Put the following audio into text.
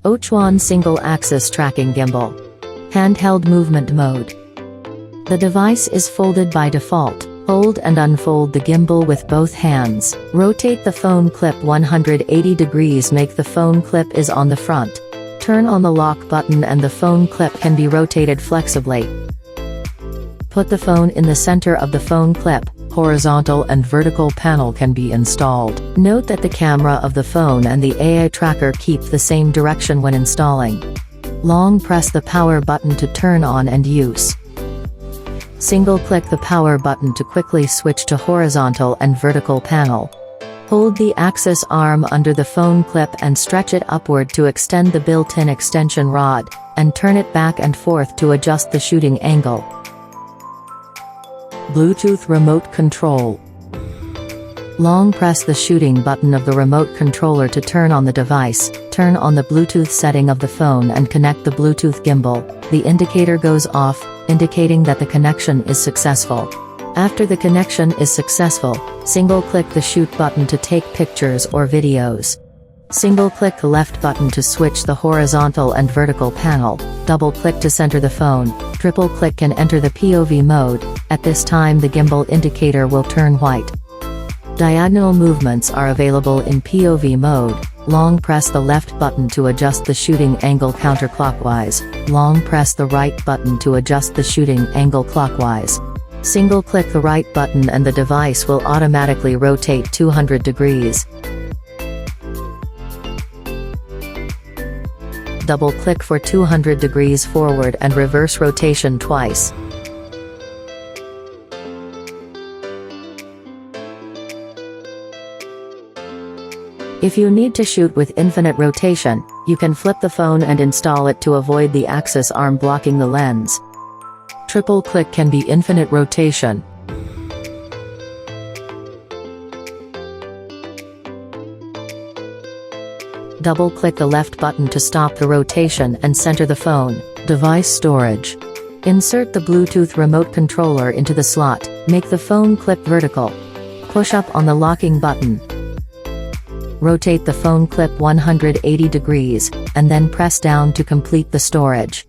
Ochuan Single Axis Tracking Gimbal. Handheld Movement Mode. The device is folded by default. Hold and unfold the gimbal with both hands. Rotate the phone clip 180 degrees. Make the phone clip is on the front. Turn on the lock button and the phone clip can be rotated flexibly. Put the phone in the center of the phone clip. Horizontal and vertical panel can be installed. Note that the camera of the phone and the AI tracker keep the same direction when installing. Long press the power button to turn on and use. Single-click the power button to quickly switch to horizontal and vertical panel. Hold the axis arm under the phone clip and stretch it upward to extend the built-in extension rod, and turn it back and forth to adjust the shooting angle. Bluetooth Remote Control. Long press the shooting button of the remote controller to turn on the device, turn on the Bluetooth setting of the phone and connect the Bluetooth gimbal. The indicator goes off, indicating that the connection is successful. After the connection is successful, single-click the shoot button to take pictures or videos. Single-click the left button to switch the horizontal and vertical panel. Double-click to center the phone. Triple-click and enter the POV mode. At this time the gimbal indicator will turn white. Diagonal movements are available in POV mode. Long press the left button to adjust the shooting angle counterclockwise. Long press the right button to adjust the shooting angle clockwise. Single-click the right button and the device will automatically rotate 200 degrees. Double-click for 200 degrees forward and reverse rotation twice. If you need to shoot with infinite rotation, you can flip the phone and install it to avoid the axis arm blocking the lens. Triple click can be infinite rotation. Double click the left button to stop the rotation and center the phone. Device storage. Insert the Bluetooth remote controller into the slot. Make the phone clip vertical. Push up on the locking button. Rotate the phone clip 180 degrees, and then press down to complete the storage.